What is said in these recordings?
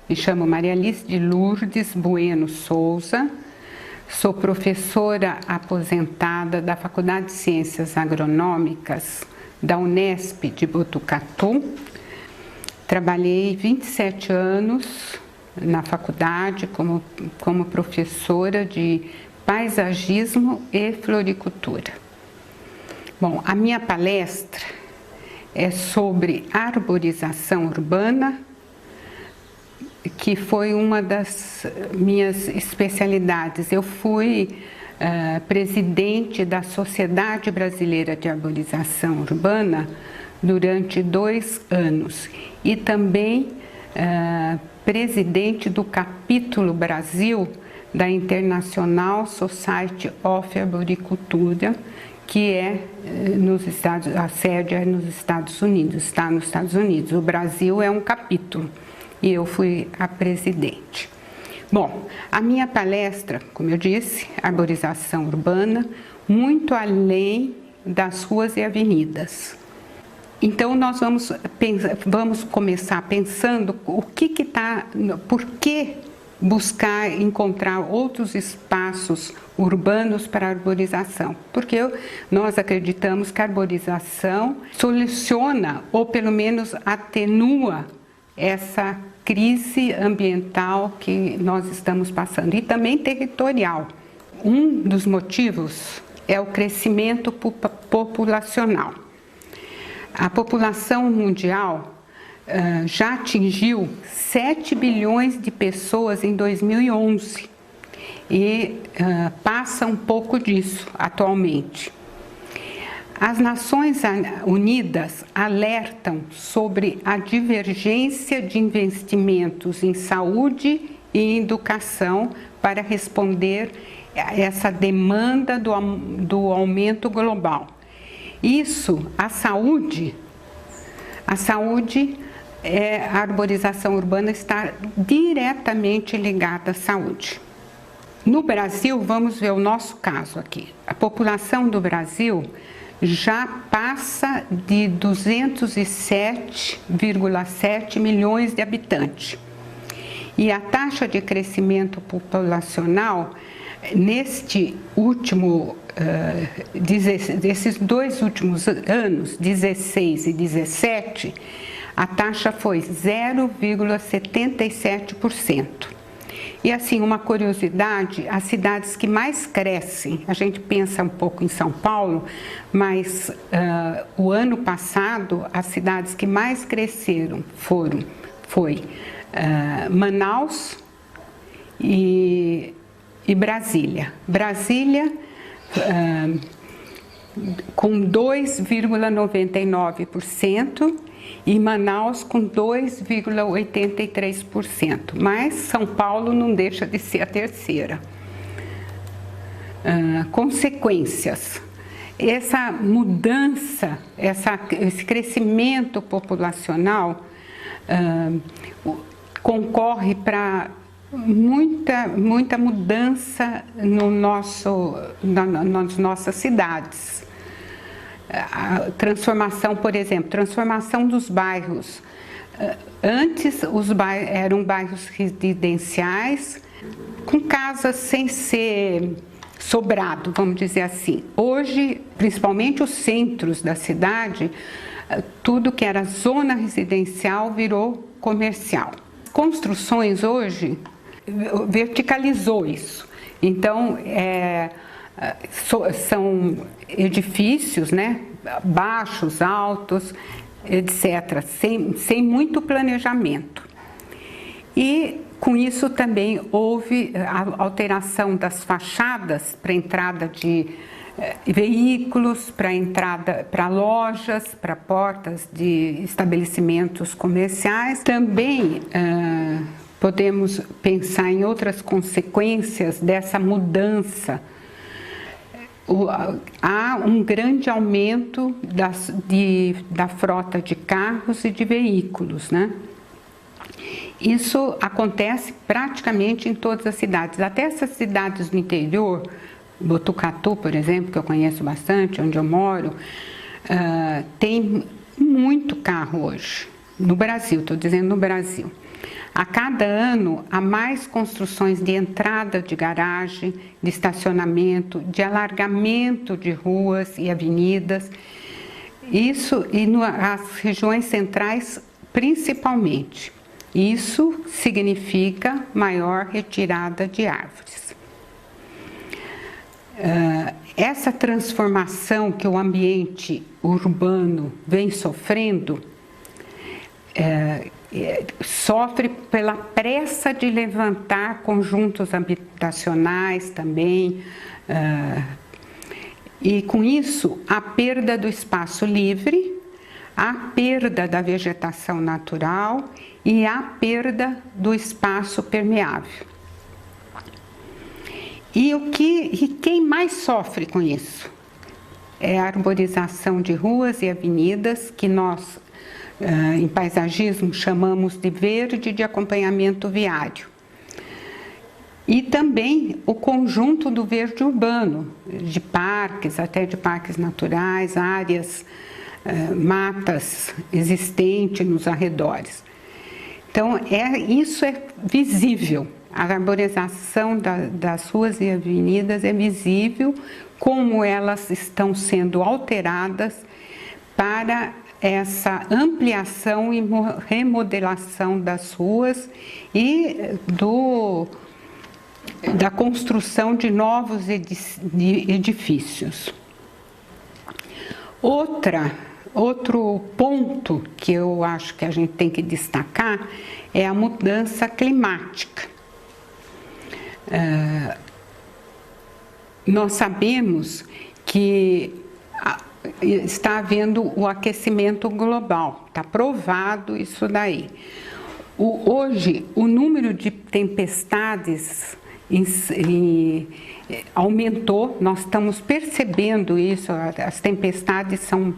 Me chamo Maria Alice de Lourdes Bueno Souza, sou professora aposentada da Faculdade de Ciências Agronômicas da Unesp de Botucatu. Trabalhei 27 anos na faculdade como professora de paisagismo e floricultura. Bom, a minha palestra é sobre arborização urbana, que foi uma das minhas especialidades. Eu fui presidente da Sociedade Brasileira de Arborização Urbana durante 2 anos e também presidente do capítulo Brasil da International Society of Arboricultura, que é a sede é nos Estados Unidos, está nos Estados Unidos. O Brasil é um capítulo e eu fui a presidente. Bom, a minha palestra, como eu disse, arborização urbana, muito além das ruas e avenidas. Então nós vamos começar pensando por que buscar encontrar outros espaços urbanos para arborização, porque nós acreditamos que a arborização soluciona ou pelo menos atenua essa crise ambiental que nós estamos passando e também territorial. Um dos motivos é o crescimento populacional. A população mundial já atingiu 7 bilhões de pessoas em 2011 e passa um pouco disso atualmente. As Nações Unidas alertam sobre a divergência de investimentos em saúde e educação para responder a essa demanda do aumento global. A saúde, a arborização urbana está diretamente ligada à saúde. No Brasil, vamos ver o nosso caso aqui. A população do Brasil já passa de 207,7 milhões de habitantes. E a taxa de crescimento populacional, desses 2 últimos anos, 16 e 17, a taxa foi 0,77%. E assim, uma curiosidade, as cidades que mais crescem, a gente pensa um pouco em São Paulo, mas o ano passado as cidades que mais cresceram foi Manaus e Brasília. Brasília com 2,99% e Manaus com 2,83%, mas São Paulo não deixa de ser a terceira. Consequências. Essa mudança, esse crescimento populacional concorre para muita mudança nas nossas cidades. A transformação, por exemplo, transformação dos bairros. Antes eram bairros residenciais com casas sem ser sobrado, vamos dizer assim. Hoje, principalmente os centros da cidade, tudo que era zona residencial virou comercial. Construções hoje verticalizou isso. Então, são edifícios, né, baixos, altos, etc., sem muito planejamento. E com isso também houve a alteração das fachadas para entrada de veículos, para lojas, para portas de estabelecimentos comerciais. Também podemos pensar em outras consequências dessa mudança. Há um grande aumento da frota de carros e de veículos, né? Isso acontece praticamente em todas as cidades, até essas cidades do interior, Botucatu, por exemplo, que eu conheço bastante, onde eu moro, tem muito carro hoje, no Brasil, estou dizendo no Brasil. A cada ano, há mais construções de entrada de garagem, de estacionamento, de alargamento de ruas e avenidas, isso e nas regiões centrais principalmente. Isso significa maior retirada de árvores. Essa transformação que o ambiente urbano vem sofrendo, sofre pela pressa de levantar conjuntos habitacionais também, e com isso a perda do espaço livre, a perda da vegetação natural e a perda do espaço permeável. E quem mais sofre com isso? É a arborização de ruas e avenidas, que nós, em paisagismo, chamamos de verde de acompanhamento viário. E também o conjunto do verde urbano, de parques, até de parques naturais, áreas, matas existentes nos arredores. Então, isso é visível. A arborização das ruas e avenidas é visível, como elas estão sendo alteradas para essa ampliação e remodelação das ruas e da construção de novos edifícios. Outro ponto que eu acho que a gente tem que destacar é a mudança climática. Nós sabemos que está havendo o aquecimento global, está provado isso daí. Hoje, o número de tempestades aumentou, nós estamos percebendo isso, as tempestades são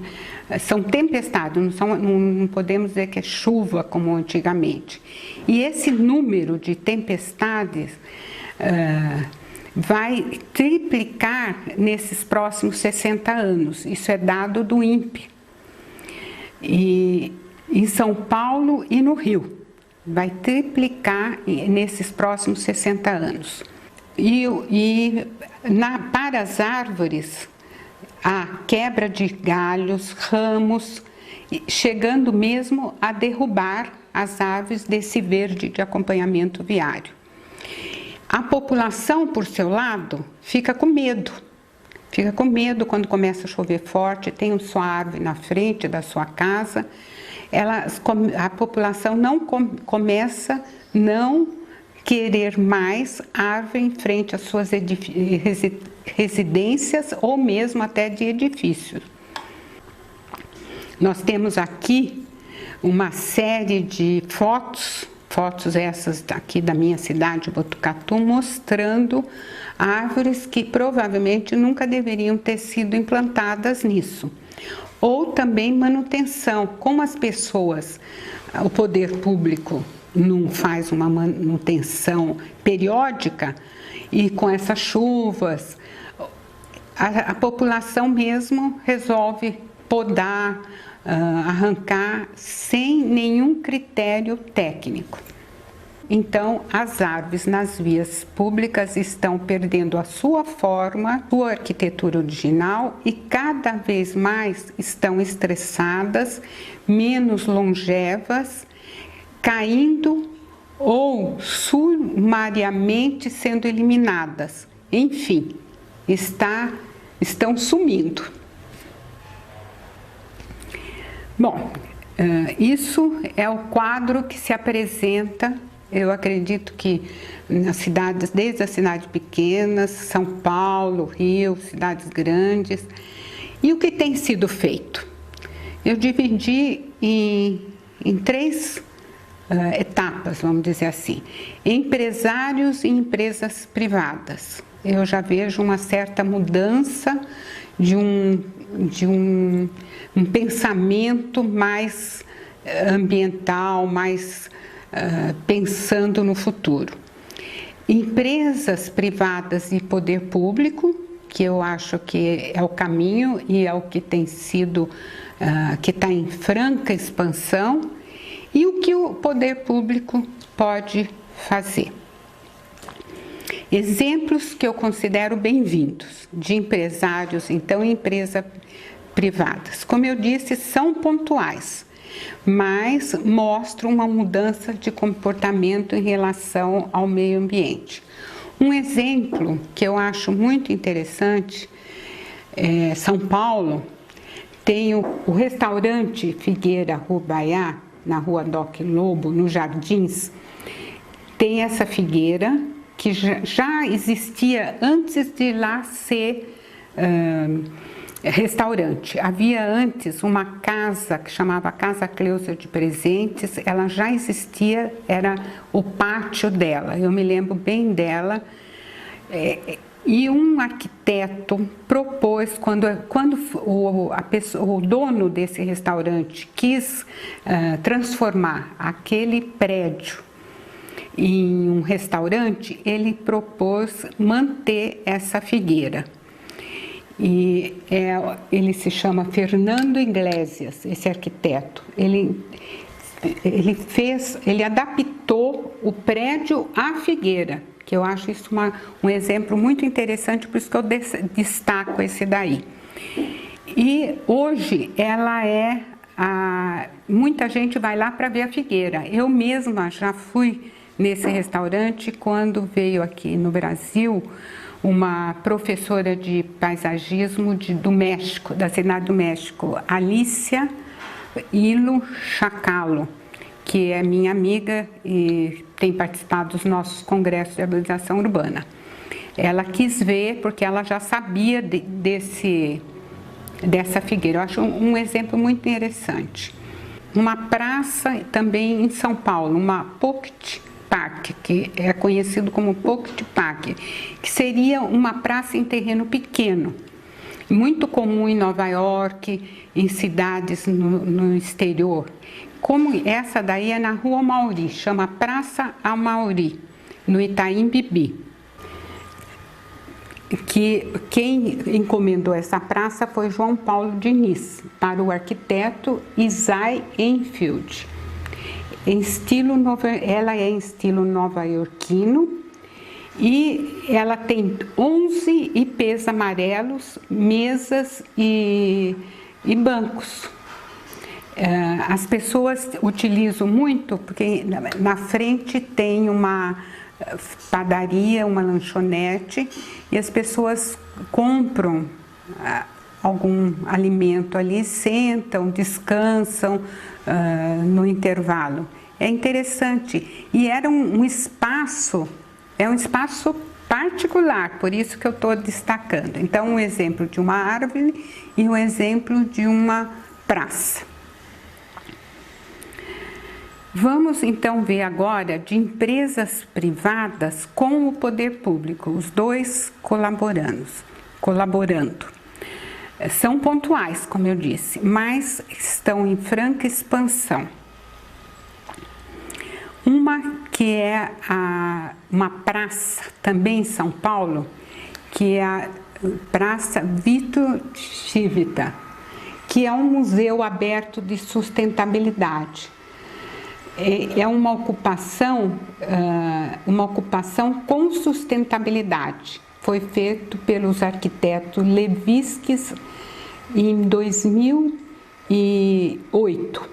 tempestades, não podemos dizer que é chuva como antigamente. E esse número de tempestades vai triplicar nesses próximos 60 anos, isso é dado do INPE, e em São Paulo e no Rio, vai triplicar nesses próximos 60 anos. Para as árvores, a quebra de galhos, ramos, chegando mesmo a derrubar as árvores desse verde de acompanhamento viário. A população, por seu lado, fica com medo. Fica com medo quando começa a chover forte, tem sua árvore na frente da sua casa. A população começa a não querer mais árvore em frente às suas residências ou mesmo até de edifícios. Nós temos aqui uma série de fotos essas aqui da minha cidade, Botucatu, mostrando árvores que provavelmente nunca deveriam ter sido implantadas nisso. Ou também manutenção, como as pessoas, o poder público não faz uma manutenção periódica, e com essas chuvas, a população mesmo resolve podar, arrancar sem nenhum critério técnico. Então, as árvores nas vias públicas estão perdendo a sua forma, sua arquitetura original e cada vez mais estão estressadas, menos longevas, caindo ou sumariamente sendo eliminadas. Enfim, estão sumindo. Bom, isso é o quadro que se apresenta. Eu acredito que nas cidades, desde as cidades pequenas, São Paulo, Rio, cidades grandes. E o que tem sido feito? Eu dividi em 3 etapas, vamos dizer assim. Empresários e empresas privadas. Eu já vejo uma certa mudança de um pensamento mais ambiental, mais pensando no futuro. Empresas privadas e poder público, que eu acho que é o caminho e é o que tem sido, que está em franca expansão, e o que o poder público pode fazer. Exemplos que eu considero bem-vindos de empresários, então, e empresas privadas. Como eu disse, são pontuais, mas mostram uma mudança de comportamento em relação ao meio ambiente. Um exemplo que eu acho muito interessante é São Paulo. Tem o restaurante Figueira Rubaiá, na rua Doc Lobo, nos Jardins. Tem essa figueira que já existia antes de lá ser restaurante. Havia antes uma casa que chamava Casa Cleusa de Presentes, ela já existia, era o pátio dela, eu me lembro bem dela. E um arquiteto propôs, quando o dono desse restaurante quis transformar aquele prédio em um restaurante, ele propôs manter essa figueira. E ele se chama Fernando Iglesias, esse arquiteto. Ele adaptou o prédio à figueira, que eu acho isso um exemplo muito interessante, por isso que eu destaco esse daí. E hoje ela muita gente vai lá para ver a figueira. Eu mesma já fui nesse restaurante quando veio aqui no Brasil uma professora de paisagismo do México, da cidade do México, Alicia Hilo Chacalo, que é minha amiga e tem participado dos nossos congressos de arborização urbana. Ela quis ver porque ela já sabia dessa figueira. Eu acho um exemplo muito interessante. Uma praça também em São Paulo, uma Pocket Park, que é conhecido como Pocket Park, que seria uma praça em terreno pequeno, muito comum em Nova York, em cidades no exterior. Como essa daí é na Rua Amauri, chama Praça Amauri, no Itaim Bibi. Quem encomendou essa praça foi João Paulo Diniz, para o arquiteto Isai Enfield. Ela é em estilo nova-iorquino e ela tem 11 ipês amarelos, mesas e bancos. As pessoas utilizam muito, porque na frente tem uma padaria, uma lanchonete, e as pessoas compram algum alimento ali, sentam, descansam no intervalo. É interessante. E era um espaço particular, por isso que eu estou destacando. Então, um exemplo de uma árvore e um exemplo de uma praça. Vamos então ver agora de empresas privadas com o poder público, os dois colaborando. São pontuais, como eu disse, mas estão em franca expansão. Uma que é uma praça, também em São Paulo, que é a Praça Vitor Chivita, que é um museu aberto de sustentabilidade. É uma ocupação com sustentabilidade. Foi feito pelos arquitetos Leviskis em 2008.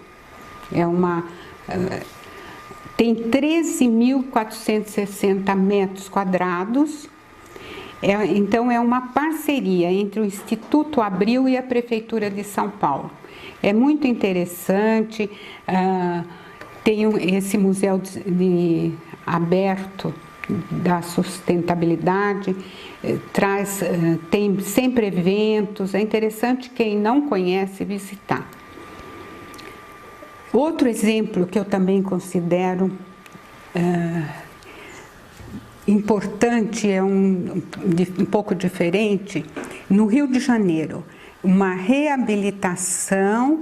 Tem 13.460 metros quadrados. Então, é uma parceria entre o Instituto Abril e a Prefeitura de São Paulo. É muito interessante. Tem esse museu aberto da sustentabilidade, tem sempre eventos, é interessante quem não conhece visitar. Outro exemplo que eu também considero importante, é um pouco diferente, no Rio de Janeiro, uma reabilitação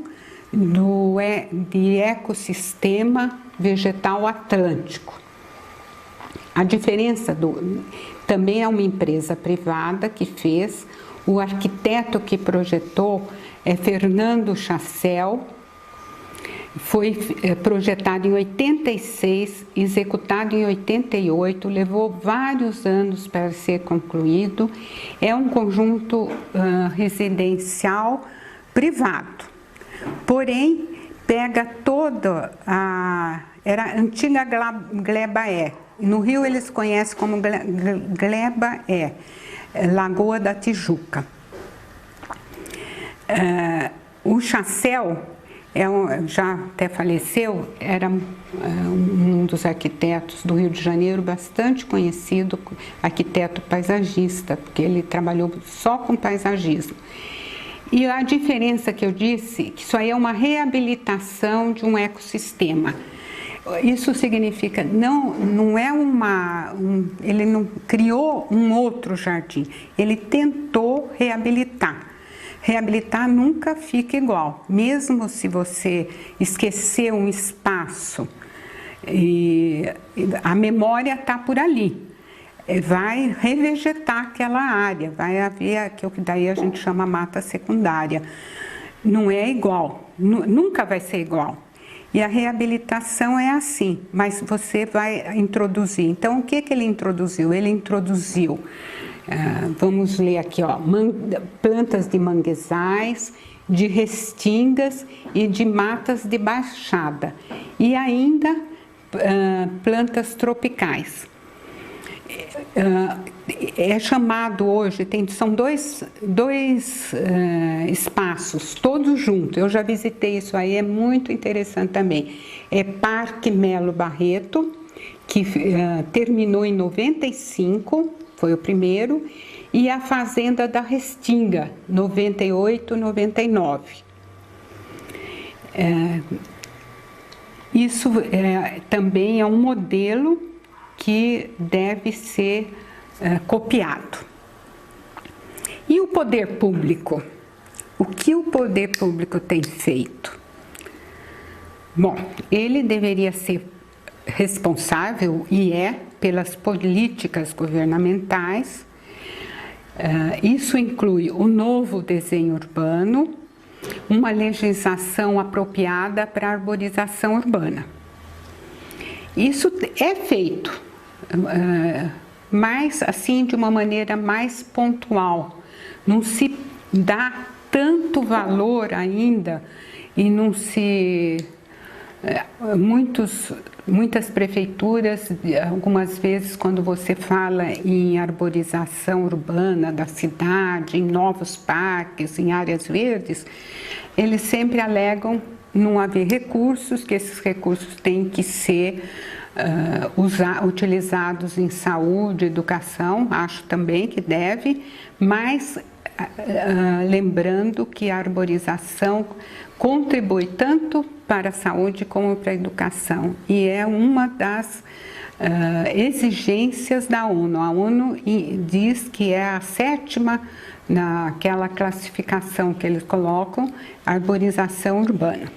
de ecossistema vegetal atlântico. A diferença também é uma empresa privada que fez, o arquiteto que projetou é Fernando Chassel, Foi projetado em 86, executado em 88, levou vários anos para ser concluído. É um conjunto residencial privado, porém pega toda era a antiga Gleba-é. No Rio eles conhecem como Gleba-é, Lagoa da Tijuca. O Chassel, já até faleceu, era um dos arquitetos do Rio de Janeiro, bastante conhecido, arquiteto paisagista, porque ele trabalhou só com paisagismo. E a diferença que eu disse, que isso aí é uma reabilitação de um ecossistema. Isso significa, não é ele não criou um outro jardim, ele tentou reabilitar. Reabilitar nunca fica igual, mesmo se você esquecer um espaço, a memória está por ali. Vai revegetar aquela área, vai haver o que daí a gente chama mata secundária. Não é igual, nunca vai ser igual. E a reabilitação é assim, mas você vai introduzir. Então, o que ele introduziu? Ele introduziu, vamos ler aqui, ó, plantas de manguezais, de restingas e de matas de baixada. E ainda plantas tropicais. É chamado hoje, são dois espaços, todos juntos. Eu já visitei isso aí, é muito interessante também. É Parque Melo Barreto, que terminou em 95, foi o primeiro, e a Fazenda da Restinga, 98, 99. Isso também é um modelo que deve ser copiado. E o poder público? O que o poder público tem feito? Bom, ele deveria ser responsável, e pelas políticas governamentais. Isso inclui o novo desenho urbano, uma legislação apropriada para a arborização urbana. Isso é feito, mas assim de uma maneira mais pontual. Não se dá tanto valor ainda e não se... Muitas prefeituras, algumas vezes quando você fala em arborização urbana da cidade, em novos parques, em áreas verdes, eles sempre alegam não haver recursos, que esses recursos têm que ser utilizados em saúde, educação, acho também que deve, mas lembrando que a arborização contribui tanto para a saúde como para a educação, e é uma das exigências da ONU. A ONU diz que é a 7ª naquela classificação que eles colocam, arborização urbana.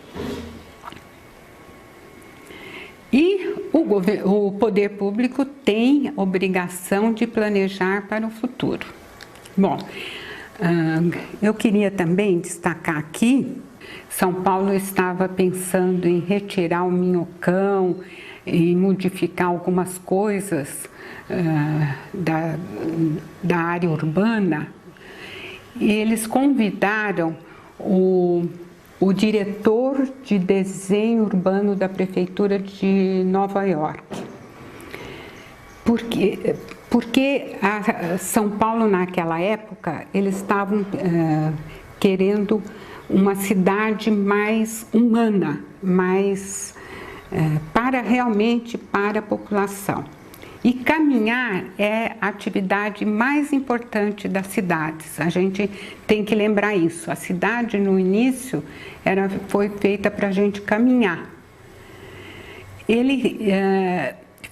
E o poder público tem obrigação de planejar para o futuro. Bom, eu queria também destacar aqui, São Paulo estava pensando em retirar o minhocão e modificar algumas coisas da área urbana, e eles convidaram o diretor de desenho urbano da Prefeitura de Nova York. Porque São Paulo, naquela época, eles estavam querendo uma cidade mais humana, mais realmente para a população. E caminhar é a atividade mais importante das cidades. A gente tem que lembrar isso. A cidade, no início, foi feita para a gente caminhar. Ele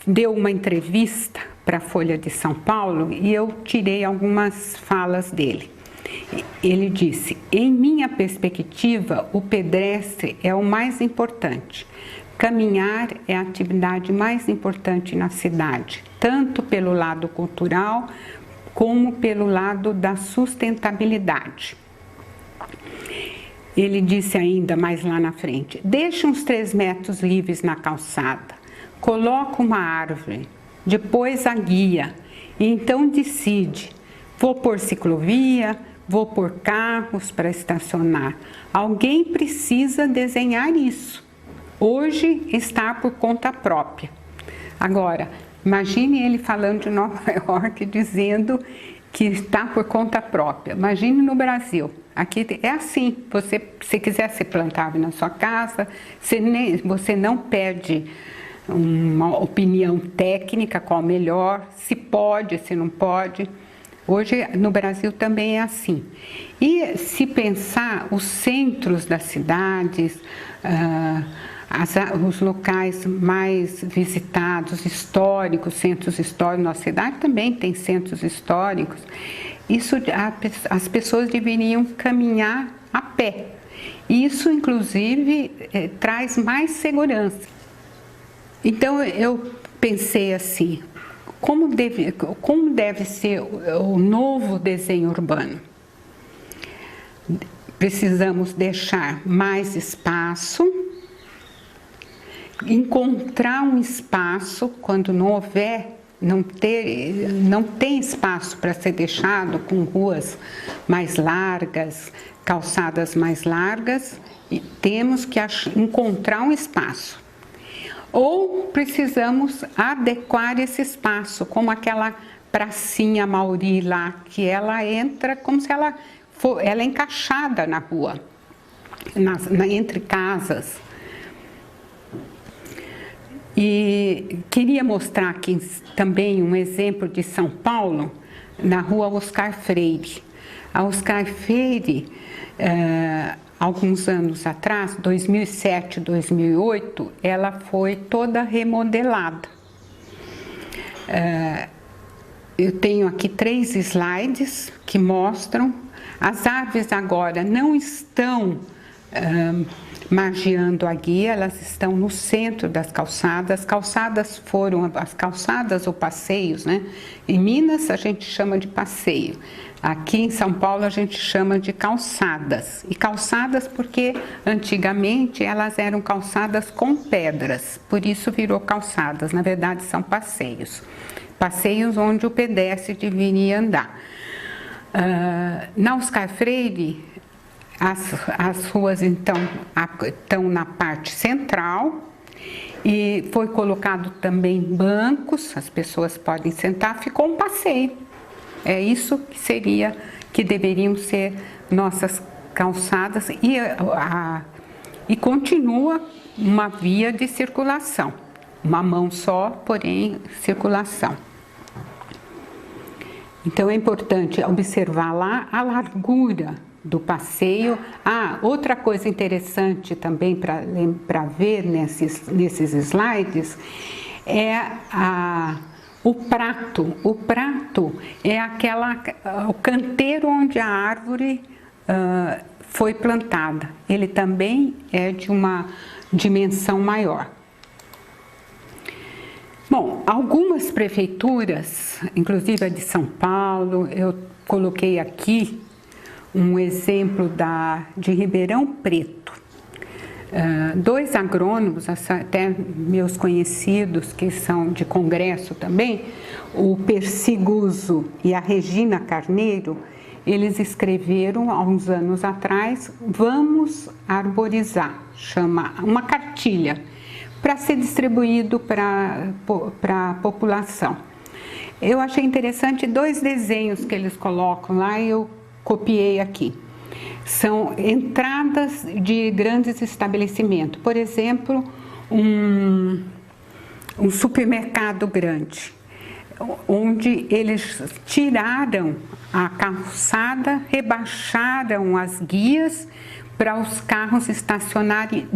deu uma entrevista para a Folha de São Paulo e eu tirei algumas falas dele. Ele disse: em minha perspectiva, o pedestre é o mais importante. Caminhar é a atividade mais importante na cidade, tanto pelo lado cultural como pelo lado da sustentabilidade. Ele disse ainda mais lá na frente: deixa uns 3 metros livres na calçada, coloca uma árvore, depois a guia, e então decide: vou pôr ciclovia, vou pôr carros para estacionar. Alguém precisa desenhar isso. Hoje está por conta própria. Agora, imagine ele falando de Nova York, dizendo que está por conta própria. Imagine no Brasil. Aqui é assim, se quiser se plantar árvore na sua casa, você não pede uma opinião técnica, qual melhor, se pode, se não pode. Hoje no Brasil também é assim. E se pensar os centros das cidades, os locais mais visitados, históricos, centros históricos, nossa cidade também tem centros históricos, as pessoas deveriam caminhar a pé. Isso, inclusive, traz mais segurança. Então, eu pensei assim: como deve ser o novo desenho urbano? Precisamos deixar mais espaço, encontrar um espaço quando não tem espaço para ser deixado, com ruas mais largas, calçadas mais largas, e temos que encontrar um espaço. Ou precisamos adequar esse espaço, como aquela pracinha Mauri lá, que ela entra como se ela é encaixada na rua, entre casas. E queria mostrar aqui também um exemplo de São Paulo, na rua Oscar Freire. A Oscar Freire, alguns anos atrás, 2007, 2008, ela foi toda remodelada. Eu tenho aqui 3 slides que mostram. As árvores agora não estão margeando a guia, elas estão no centro das calçadas. As calçadas ou passeios, né? Em Minas a gente chama de passeio. Aqui em São Paulo a gente chama de calçadas. E calçadas porque antigamente elas eram calçadas com pedras, por isso virou calçadas. Na verdade são passeios. Passeios onde o pedestre deveria andar. Na Oscar Freire, as ruas então estão na parte central e foi colocado também bancos, as pessoas podem sentar, ficou um passeio. É isso que deveriam ser nossas calçadas e continua uma via de circulação, uma mão só, porém circulação. Então é importante observar lá a largura do passeio. Outra coisa interessante também para ver nesses slides é o prato. O prato é o canteiro onde a árvore foi plantada. Ele também é de uma dimensão maior. Bom, algumas prefeituras, inclusive a de São Paulo, eu coloquei aqui um exemplo de Ribeirão Preto. 2 agrônomos, até meus conhecidos, que são de congresso também, o Percy Guzzo e a Regina Carneiro, eles escreveram há uns anos atrás: vamos arborizar, chama uma cartilha, para ser distribuído para a população. Eu achei interessante 2 desenhos que eles colocam lá e eu copiei aqui. São entradas de grandes estabelecimentos. Por exemplo, um supermercado grande, onde eles tiraram a calçada, rebaixaram as guias para os carros estacionarem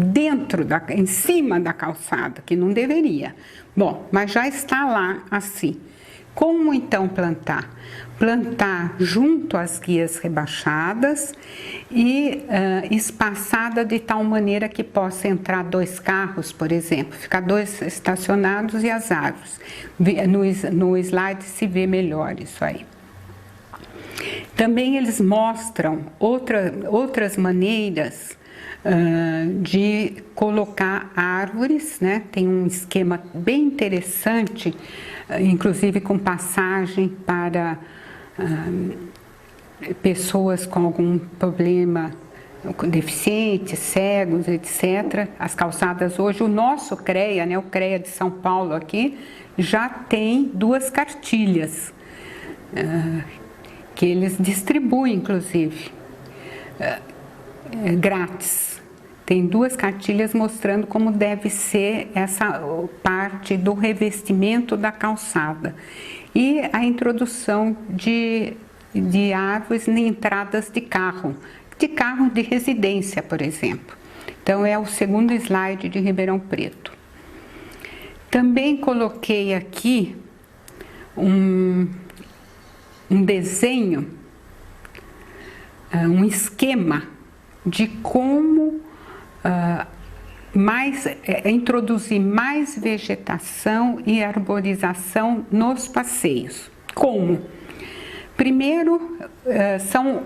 em cima da calçada, que não deveria. Bom, mas já está lá assim. Como então plantar? Plantar junto às guias rebaixadas e espaçada de tal maneira que possa entrar 2 carros, por exemplo, ficar 2 estacionados e as árvores. No slide se vê melhor isso aí. Também eles mostram outras maneiras de colocar árvores, né? Tem um esquema bem interessante, inclusive com passagem para pessoas com algum problema, deficientes, cegos, etc. As calçadas hoje, o nosso CREA, né, o CREA de São Paulo aqui, já tem 2 cartilhas que eles distribuem, inclusive, grátis. Tem 2 cartilhas mostrando como deve ser essa parte do revestimento da calçada e a introdução de árvores em entradas de carro de residência, por exemplo. Então, é o segundo slide de Ribeirão Preto. Também coloquei aqui um desenho, um esquema de como introduzir mais vegetação e arborização nos passeios. Como? Primeiro, são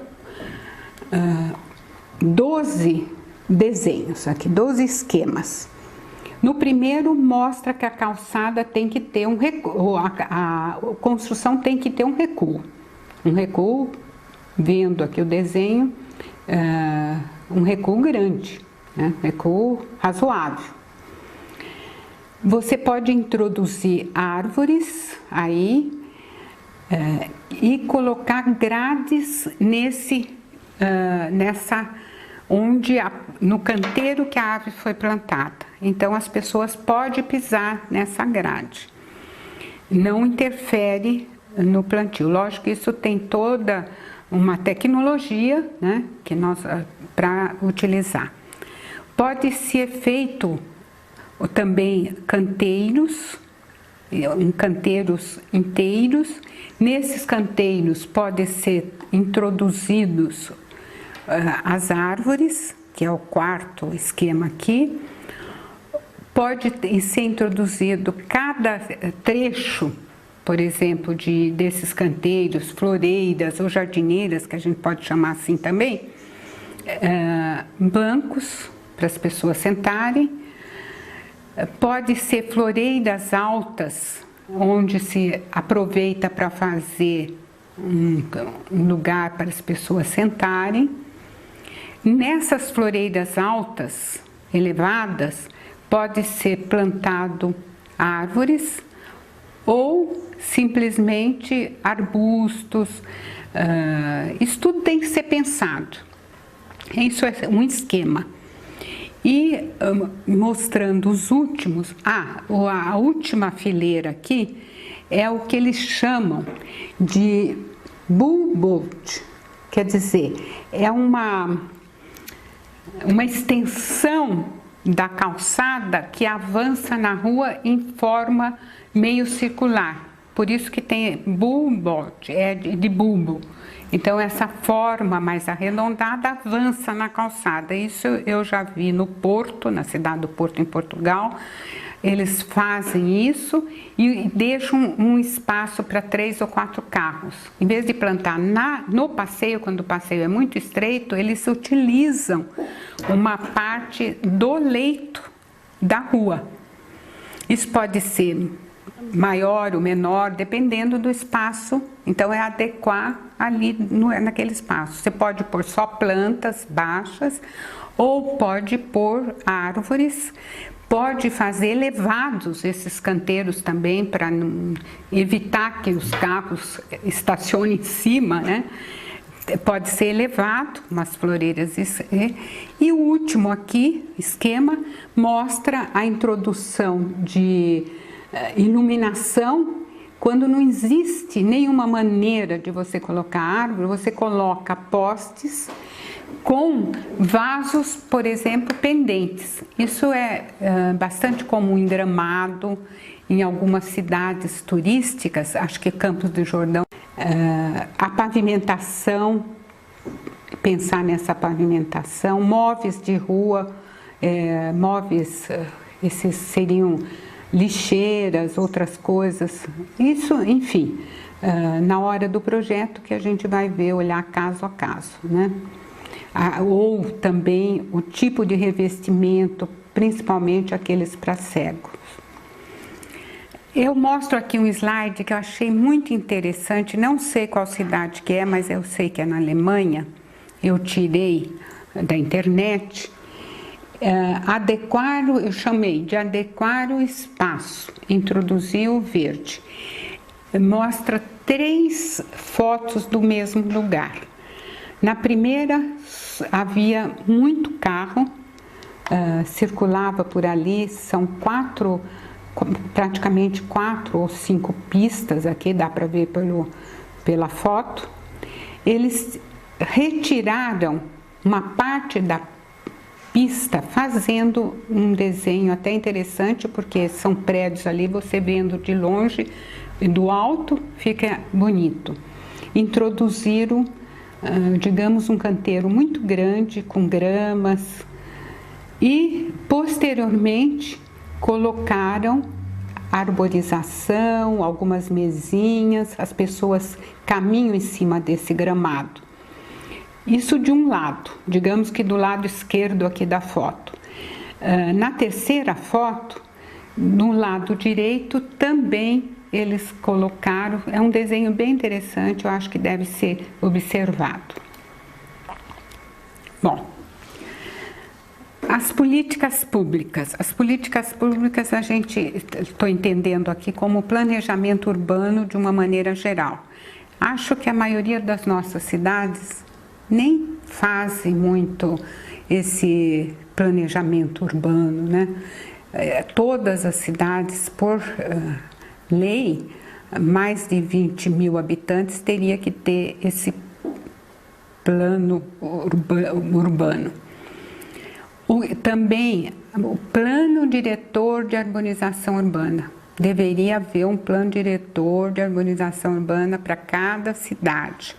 12 desenhos, aqui, 12 esquemas. No primeiro, mostra que a calçada tem que ter um recuo, a construção tem que ter um recuo. Um recuo, vendo aqui o desenho, um recuo grande, né? Recuo razoável. Você pode introduzir árvores aí e colocar grades no canteiro que a árvore foi plantada. Então, as pessoas podem pisar nessa grade. Não interfere no plantio. Lógico que isso tem toda uma tecnologia, né, para utilizar. Pode ser feito também canteiros inteiros. Nesses canteiros pode ser introduzidos as árvores, que é o 4º esquema aqui. Pode ser introduzido cada trecho, por exemplo, desses canteiros, floreiras ou jardineiras, que a gente pode chamar assim também, bancos para as pessoas sentarem. Pode ser floreiras altas, onde se aproveita para fazer um lugar para as pessoas sentarem. Nessas floreiras altas, elevadas, pode ser plantado árvores ou simplesmente arbustos. Isso tudo tem que ser pensado. Isso é um esquema. E mostrando os últimos, a última fileira aqui é o que eles chamam de bullboard, quer dizer, é uma extensão da calçada que avança na rua em forma meio circular. Por isso que tem bullboard, é de bulbo. Então, essa forma mais arredondada avança na calçada. Isso eu já vi no Porto, na cidade do Porto, em Portugal. Eles fazem isso e deixam um espaço para 3 ou 4 carros. Em vez de plantar no passeio, quando o passeio é muito estreito, eles utilizam uma parte do leito da rua. Isso pode ser maior ou menor, dependendo do espaço. Então, é adequar ali naquele espaço. Você pode pôr só plantas baixas ou pode pôr árvores. Pode fazer elevados esses canteiros também, para evitar que os carros estacionem em cima, né? Pode ser elevado, umas floreiras. E o último aqui, esquema, mostra a introdução de iluminação. Quando não existe nenhuma maneira de você colocar árvore, você coloca postes com vasos, por exemplo, pendentes. Isso é bastante comum em Gramado, em algumas cidades turísticas, acho que Campos do Jordão. A pavimentação, pensar nessa pavimentação, móveis de rua, móveis, esses seriam lixeiras, outras coisas. Isso, enfim, na hora do projeto, que a gente vai ver, olhar caso a caso, né? Ou também o tipo de revestimento, principalmente aqueles para cegos. Eu mostro aqui um slide que eu achei muito interessante, não sei qual cidade que é, mas eu sei que é na Alemanha, eu tirei da internet. Eu chamei de adequar o espaço, introduzir o verde. Mostra 3 fotos do mesmo lugar. Na primeira havia muito carro, circulava por ali, são praticamente 4 ou 5 pistas, aqui dá para ver pela foto. Eles retiraram uma parte da pista fazendo um desenho até interessante, porque são prédios ali, você vendo de longe, do alto fica bonito. Introduziram, digamos, um canteiro muito grande com gramas e posteriormente colocaram arborização, algumas mesinhas, as pessoas caminham em cima desse gramado. Isso de um lado, digamos que do lado esquerdo aqui da foto. Na terceira foto, no lado direito, também eles colocaram, é um desenho bem interessante, eu acho que deve ser observado. Bom, as políticas públicas a gente, estou entendendo aqui como planejamento urbano de uma maneira geral. Acho que a maioria das nossas cidades nem fazem muito esse planejamento urbano, né? Todas as cidades, por lei, mais de 20 mil habitantes, teria que ter esse plano urbano. Também o plano diretor de arborização urbana. Deveria haver um plano diretor de arborização urbana para cada cidade.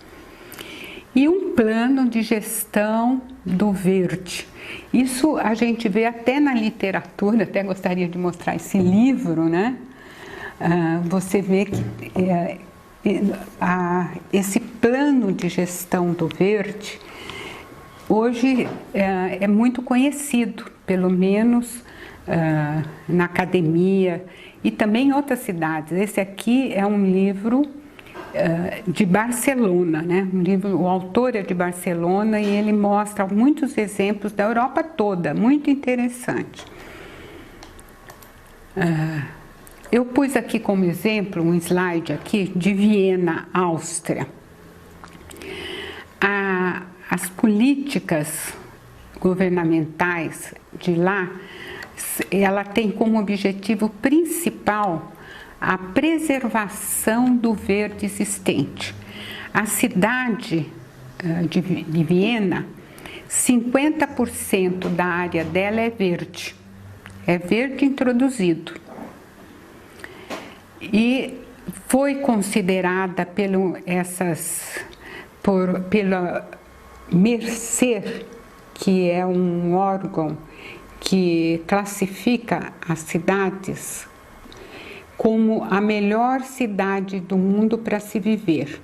E um plano de gestão do verde. Isso a gente vê até na literatura, até gostaria de mostrar esse livro, né? Você vê que esse plano de gestão do verde hoje é muito conhecido, pelo menos na academia e também em outras cidades. Esse aqui é um livro de Barcelona, né? O autor é de Barcelona e ele mostra muitos exemplos da Europa toda, muito interessante. Eu pus aqui como exemplo um slide aqui de Viena, Áustria. As políticas governamentais de lá, ela tem como objetivo principal a preservação do verde existente. A cidade de Viena, 50% da área dela é verde introduzido. E foi considerada pela Mercer, que é um órgão que classifica as cidades como a melhor cidade do mundo para se viver,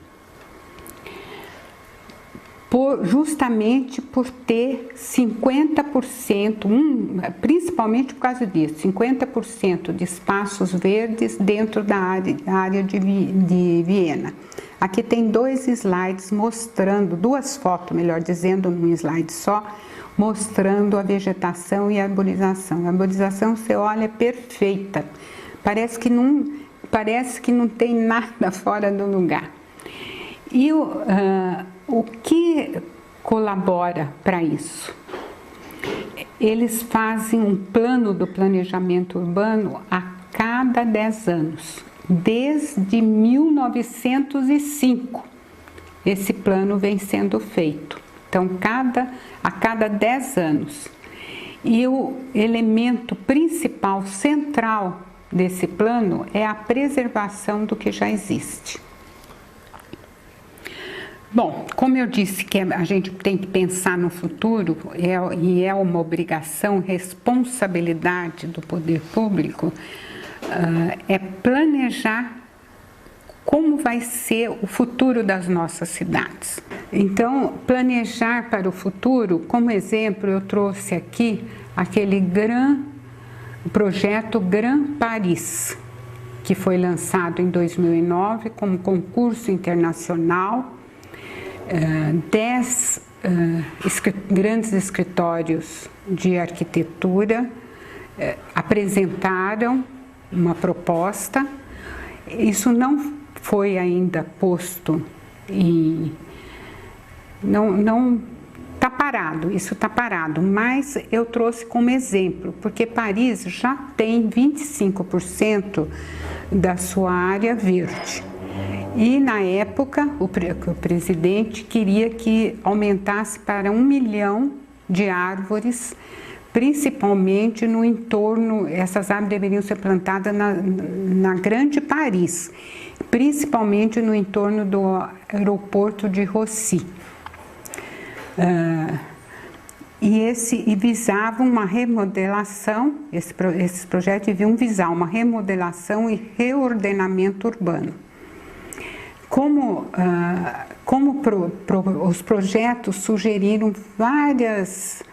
justamente por ter 50%, principalmente por causa disso, 50% de espaços verdes dentro da área de Viena. Aqui tem 2 slides mostrando, 2 fotos, melhor dizendo, num slide só, mostrando a vegetação e a arborização. A arborização, você olha, é perfeita. Parece que não tem nada fora do lugar. E o que colabora para isso? Eles fazem um plano do planejamento urbano a cada 10 anos. Desde 1905, esse plano vem sendo feito. Então, a cada 10 anos. E o elemento principal, central desse plano é a preservação do que já existe. Bom, como eu disse que a gente tem que pensar no futuro, e é uma obrigação, responsabilidade do poder público, é planejar como vai ser o futuro das nossas cidades. Então, planejar para o futuro, como exemplo, eu trouxe aqui aquele projeto Grand Paris, que foi lançado em 2009 como concurso internacional. 10 grandes escritórios de arquitetura apresentaram uma proposta. Isso não foi ainda posto em... Não está parado, isso está parado, mas eu trouxe como exemplo, porque Paris já tem 25% da sua área verde. E na época o presidente queria que aumentasse para 1 milhão de árvores, principalmente no entorno. Essas árvores deveriam ser plantadas na Grande Paris, principalmente no entorno do aeroporto de Roissy. E visava uma remodelação, esses projetos deviam visar uma remodelação e reordenamento urbano. Como os projetos sugeriram várias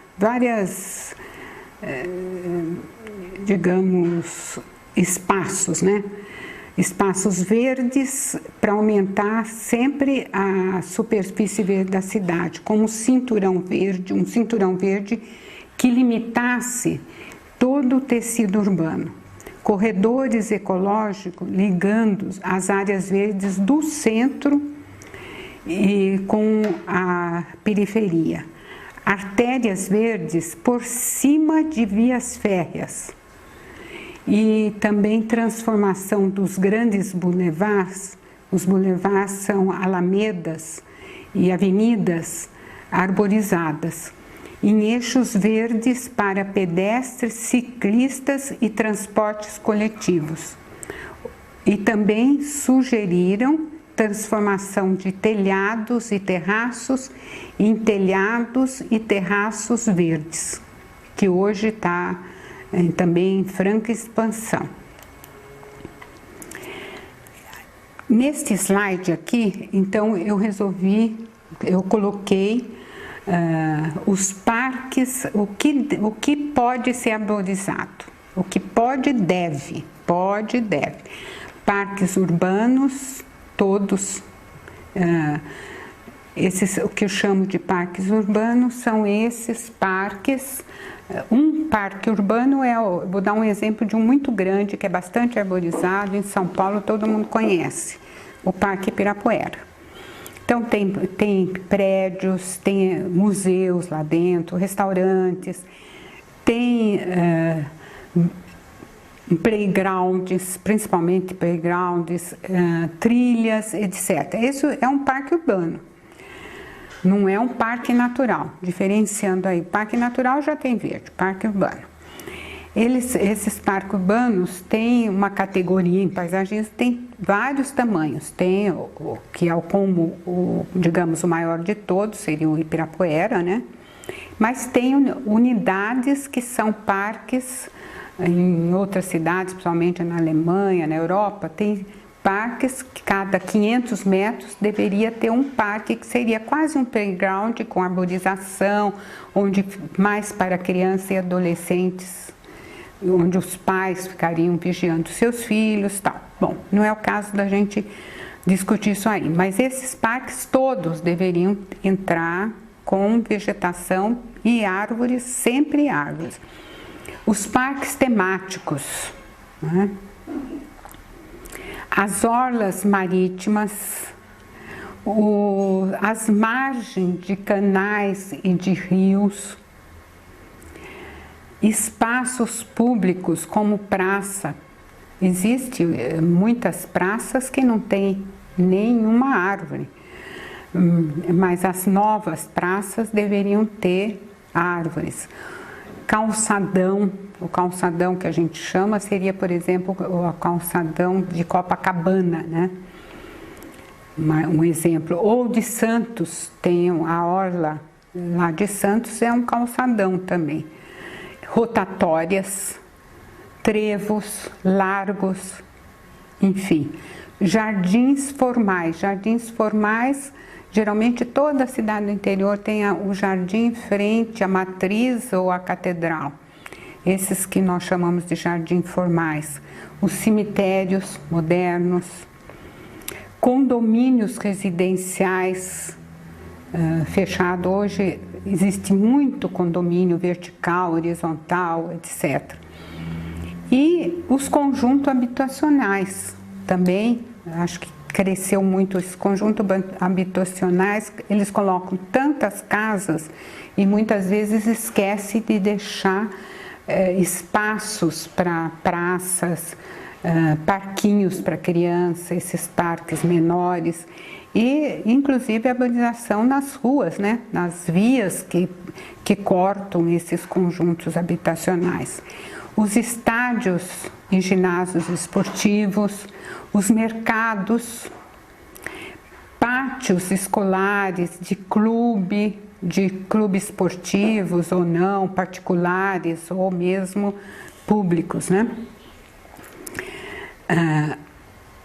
digamos, espaços, né? Espaços verdes para aumentar sempre a superfície verde da cidade, como um cinturão verde que limitasse todo o tecido urbano. Corredores ecológicos ligando as áreas verdes do centro e com a periferia. Artérias verdes por cima de vias férreas. E também transformação dos grandes boulevards. Os boulevards são alamedas e avenidas arborizadas, em eixos verdes para pedestres, ciclistas e transportes coletivos. E também sugeriram transformação de telhados e terraços em telhados e terraços verdes, que hoje está também em franca expansão. Neste slide aqui, então, eu coloquei os parques, o que pode ser arborizado, o que pode e deve. Parques urbanos, todos, o que eu chamo de parques urbanos são esses parques. Um parque urbano vou dar um exemplo de um muito grande, que é bastante arborizado, em São Paulo todo mundo conhece, o Parque Ibirapuera. Então tem prédios, tem museus lá dentro, restaurantes, tem playgrounds, principalmente playgrounds, trilhas, etc. Isso é um parque urbano. Não é um parque natural, diferenciando aí. Parque natural já tem verde, parque urbano. Esses parques urbanos têm uma categoria em paisagismo, tem vários tamanhos. Tem o que é digamos, o maior de todos, seria o Ibirapuera, né? Mas tem unidades que são parques em outras cidades, principalmente na Alemanha, na Europa, tem parques que cada 500 metros deveria ter um parque que seria quase um playground com arborização, onde mais para crianças e adolescentes, onde os pais ficariam vigiando seus filhos, tal. Bom, não é o caso da gente discutir isso aí, mas esses parques todos deveriam entrar com vegetação e árvores, sempre árvores. Os parques temáticos, né? As orlas marítimas, as margens de canais e de rios, espaços públicos como praça. Existem muitas praças que não tem nenhuma árvore, mas as novas praças deveriam ter árvores. Calçadão, o calçadão que a gente chama seria, por exemplo, o calçadão de Copacabana, né? Um exemplo. Ou de Santos, tem a orla lá de Santos, é um calçadão também. Rotatórias, trevos, largos, enfim. jardins formais. Jardins formais, geralmente toda a cidade do interior tem o jardim em frente à matriz ou à catedral. Esses que nós chamamos de jardins formais. Os cemitérios modernos, condomínios residenciais fechados. Hoje existe muito condomínio vertical, horizontal, etc. E os conjuntos habitacionais também, acho que cresceu muito esses conjuntos habitacionais. Eles colocam tantas casas e muitas vezes esquece de deixar espaços para praças, parquinhos para criança, esses parques menores e inclusive a arborização nas ruas, né? Nas vias que cortam esses conjuntos habitacionais. Os estádios e ginásios esportivos, os mercados, pátios escolares de clubes esportivos ou não, particulares ou mesmo públicos, né?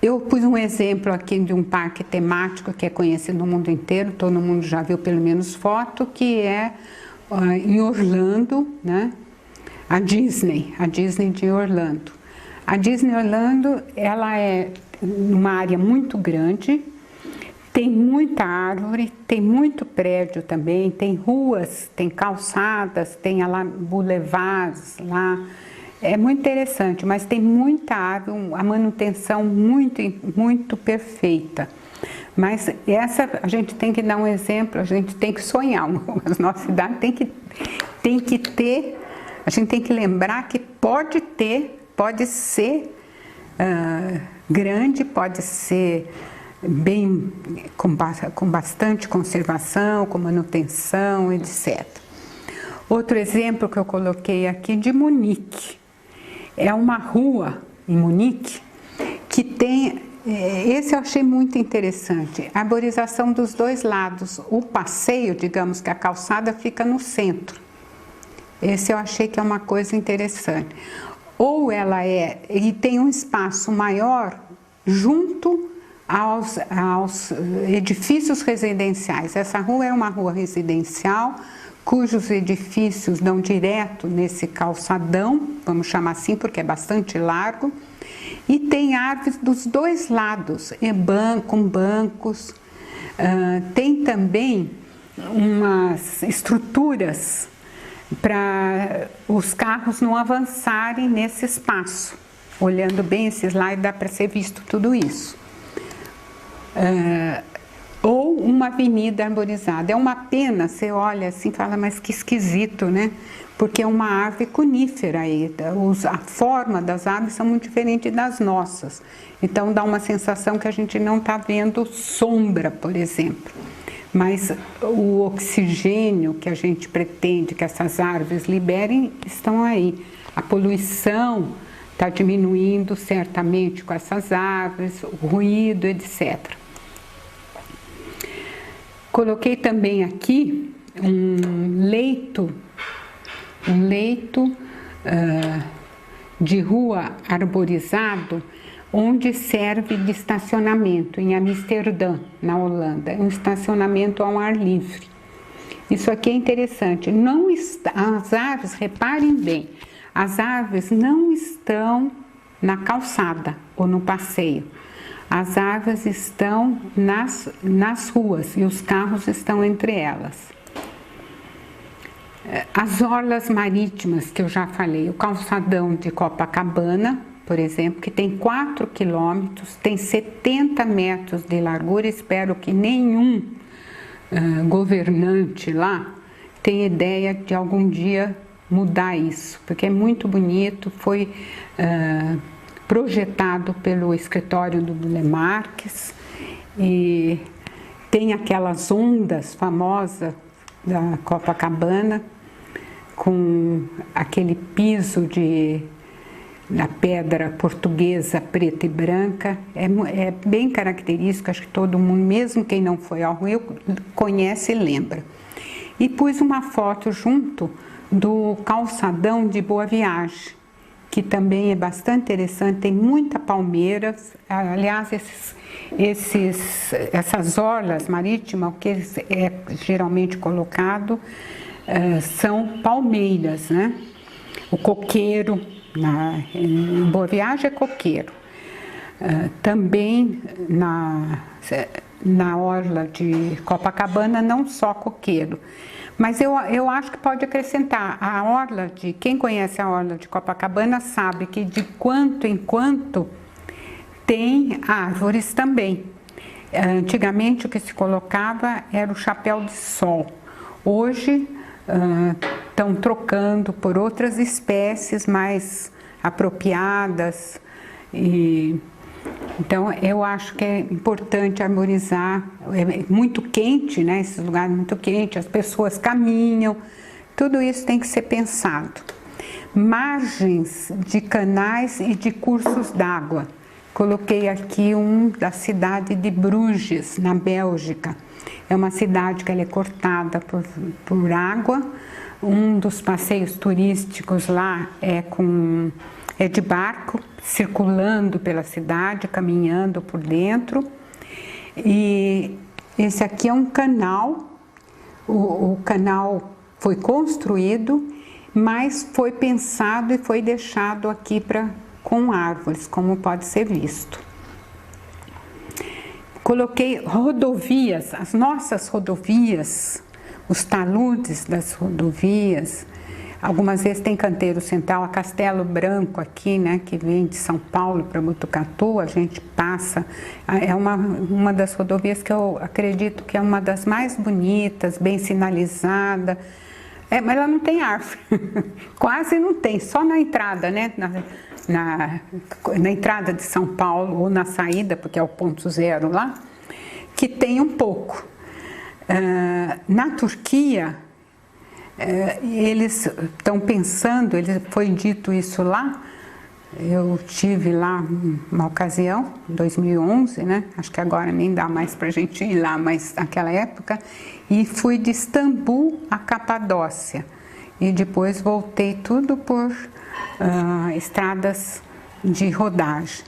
Eu pus um exemplo aqui de um parque temático que é conhecido no mundo inteiro, todo mundo já viu pelo menos foto, que é em Orlando, né? A Disney de Orlando. A Disney Orlando, ela é uma área muito grande, tem muita árvore, tem muito prédio também, tem ruas, tem calçadas, tem lá boulevards lá. É muito interessante, mas tem muita árvore, a manutenção muito perfeita. Mas a gente tem que dar um exemplo, a gente tem que sonhar. A nossa cidade tem que ter, a gente tem que lembrar que pode ser grande, pode ser bem com bastante conservação, com manutenção, etc. Outro exemplo que eu coloquei aqui de Munique. É uma rua em Munique que tem, esse eu achei muito interessante, a arborização dos dois lados. O passeio, digamos que a calçada fica no centro. Esse eu achei que é uma coisa interessante. Ou e tem um espaço maior junto aos edifícios residenciais. Essa rua é uma rua residencial, cujos edifícios dão direto nesse calçadão, vamos chamar assim porque é bastante largo, e tem árvores dos dois lados, com bancos, tem também umas estruturas para os carros não avançarem nesse espaço. Olhando bem esse slide dá para ser visto tudo isso. Ou uma avenida arborizada. É uma pena, você olha assim e fala, mas que esquisito, né? Porque é uma árvore conífera aí, a forma das árvores são muito diferente das nossas. Então dá uma sensação que a gente não está vendo sombra, por exemplo. Mas o oxigênio que a gente pretende que essas árvores liberem estão aí. A poluição está diminuindo certamente com essas árvores, o ruído, etc. Coloquei também aqui um leito de rua arborizado, onde serve de estacionamento, em Amsterdã, na Holanda. É um estacionamento ao ar livre. Isso aqui é interessante. As árvores, reparem bem, as árvores não estão na calçada ou no passeio. As árvores estão nas ruas e os carros estão entre elas. As orlas marítimas que eu já falei, o calçadão de Copacabana, por exemplo, que tem 4 quilômetros, tem 70 metros de largura. Espero que nenhum governante lá tenha ideia de algum dia mudar isso, porque é muito bonito, foi projetado pelo escritório do Burle Marx e tem aquelas ondas famosas da Copacabana com aquele piso da pedra portuguesa preta e branca. É bem característico, acho que todo mundo, mesmo quem não foi ao Rio, conhece e lembra. E pus uma foto junto do calçadão de Boa Viagem, que também é bastante interessante, tem muita palmeiras. Aliás, essas orlas marítimas, o que é geralmente colocado são palmeiras, né? O coqueiro, em Boa Viagem é coqueiro. Também na orla de Copacabana, não só coqueiro. Mas eu acho que pode acrescentar, quem conhece a orla de Copacabana sabe que de quanto em quanto tem árvores também. Antigamente o que se colocava era o chapéu de sol. Hoje estão trocando por outras espécies mais apropriadas. Então eu acho que é importante arborizar. É muito quente, né? Esses lugares muito quentes, as pessoas caminham, tudo isso tem que ser pensado. Margens de canais e de cursos d'água. Coloquei aqui um da cidade de Bruges, na Bélgica. É uma cidade que ela é cortada por água. Um dos passeios turísticos lá é de barco, circulando pela cidade, caminhando por dentro. E esse aqui é um canal. O canal foi construído, mas foi pensado e foi deixado aqui com árvores, como pode ser visto. Coloquei rodovias, as nossas rodovias, os taludes das rodovias. Algumas vezes tem canteiro central, a Castelo Branco aqui, né, que vem de São Paulo para Botucatu, a gente passa. É uma das rodovias que eu acredito que é uma das mais bonitas, bem sinalizada. Mas ela não tem árvore, quase não tem, só na entrada, né? Na entrada de São Paulo, ou na saída, porque é o ponto zero lá, que tem um pouco. Na Turquia, eles estão pensando, foi dito isso lá, eu tive lá uma ocasião, em 2011, né? Acho que agora nem dá mais para a gente ir lá, mas naquela época, e fui de Istambul a Capadócia, e depois voltei tudo por estradas de rodagem.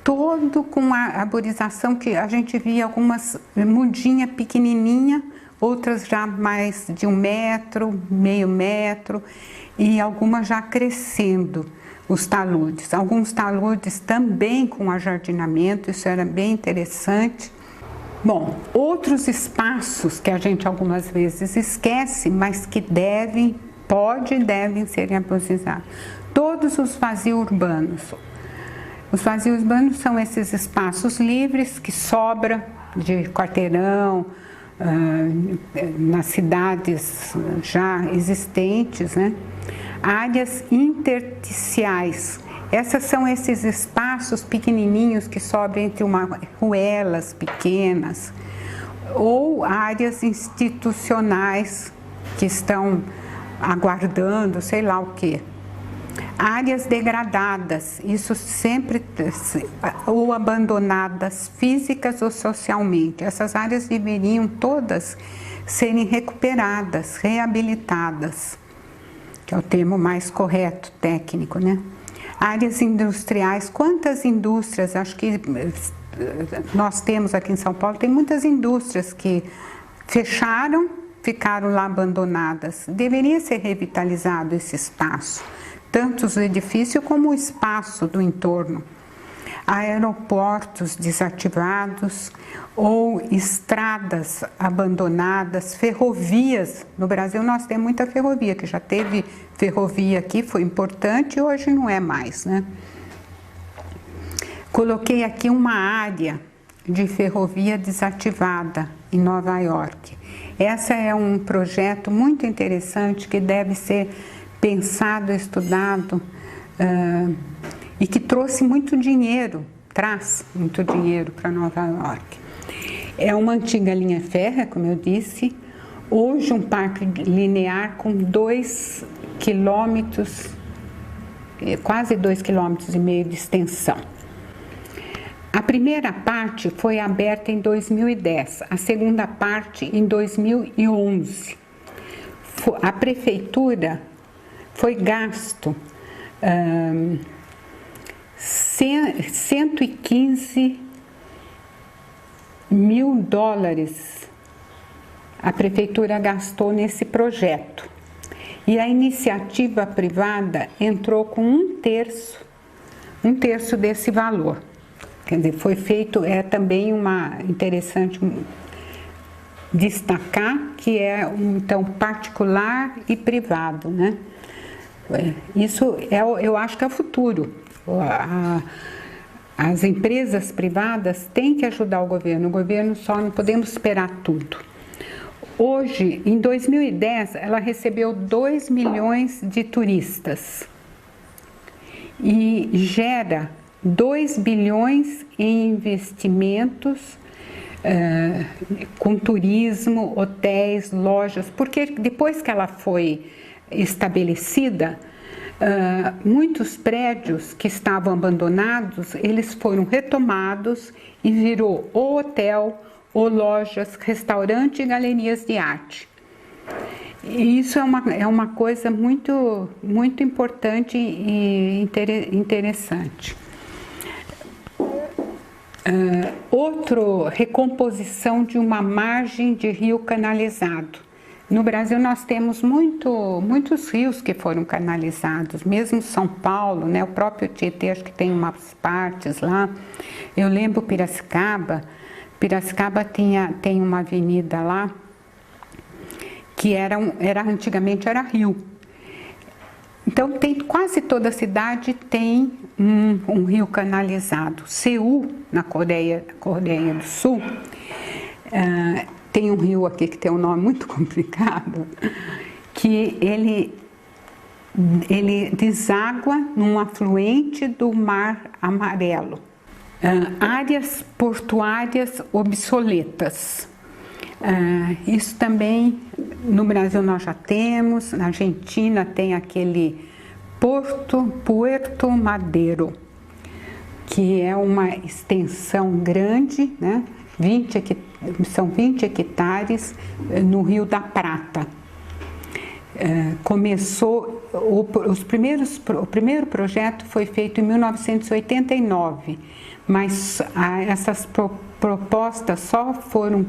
Todo com a arborização que a gente via algumas mudinha pequenininha, outras já mais de 1 metro, meio metro, e algumas já crescendo, os taludes. Alguns taludes também com ajardinamento, isso era bem interessante. Bom, outros espaços que a gente algumas vezes esquece, mas que devem serem arborizados. Todos os vazios urbanos. Os vazios urbanos são esses espaços livres que sobra de quarteirão, nas cidades já existentes, né? Áreas intersticiais. Essas são esses espaços pequenininhos que sobram entre ruelas pequenas, ou áreas institucionais que estão aguardando, sei lá o quê. Áreas degradadas, isso sempre, ou abandonadas físicas ou socialmente. Essas áreas deveriam todas serem recuperadas, reabilitadas, que é o termo mais correto, técnico, né? Áreas industriais, quantas indústrias, acho que nós temos aqui em São Paulo, tem muitas indústrias que fecharam, ficaram lá abandonadas. Deveria ser revitalizado esse espaço, tanto os edifícios como o espaço do entorno. Aeroportos desativados ou estradas abandonadas, ferrovias. No Brasil nós temos muita ferrovia, que já teve ferrovia aqui, foi importante e hoje não é mais, né? Coloquei aqui uma área de ferrovia desativada em Nova York. Essa é um projeto muito interessante que deve ser pensado, estudado e que traz muito dinheiro para Nova York. É uma antiga linha férrea, como eu disse, hoje um parque linear com 2 quilômetros, quase 2,5 quilômetros de extensão. A primeira parte foi aberta em 2010, a segunda parte em 2011. A prefeitura foi gasto $115 mil a prefeitura gastou nesse projeto. E a iniciativa privada entrou com um terço desse valor. Quer dizer, foi feito, é também interessante destacar que é então particular e privado, né? Isso eu acho que é o futuro. As empresas privadas têm que ajudar o governo só não podemos esperar tudo. Hoje, em 2010, ela recebeu 2 milhões de turistas e gera 2 bilhões em investimentos com turismo, hotéis, lojas, porque depois que ela foi estabelecida, muitos prédios que estavam abandonados, eles foram retomados e virou ou hotel, ou lojas, restaurante e galerias de arte. E isso é uma coisa muito, muito importante e interessante. Recomposição de uma margem de rio canalizado. No Brasil nós temos muitos rios que foram canalizados, mesmo São Paulo, né? O próprio Tietê, acho que tem umas partes lá. Eu lembro Piracicaba tem uma avenida lá que antigamente era rio. Então quase toda a cidade tem um rio canalizado. Seul, na Coreia do Sul, tem um rio aqui que tem um nome muito complicado, que ele deságua num afluente do Mar Amarelo. Áreas portuárias obsoletas. Isso também no Brasil nós já temos, na Argentina tem aquele Puerto Madero, que é uma extensão grande, né? São 20 hectares no Rio da Prata. O primeiro projeto foi feito em 1989, mas essas propostas só foram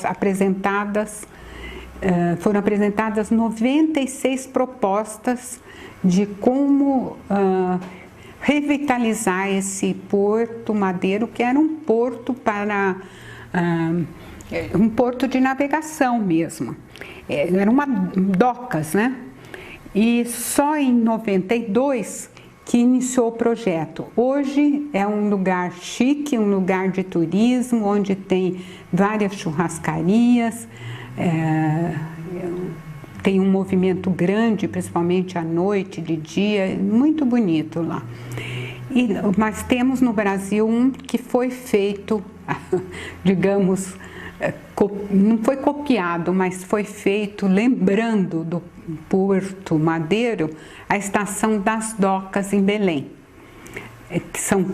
apresentadas 96 propostas de como revitalizar esse Porto Madero, que era um porto um porto de navegação mesmo. Eram docas, né? E só em 92 que iniciou o projeto. Hoje é um lugar chique, um lugar de turismo, onde tem várias churrascarias, tem um movimento grande, principalmente à noite, de dia, muito bonito lá. Mas temos no Brasil um que foi feito, digamos, não foi copiado, mas foi feito lembrando do Porto Madero, a estação das docas em Belém. São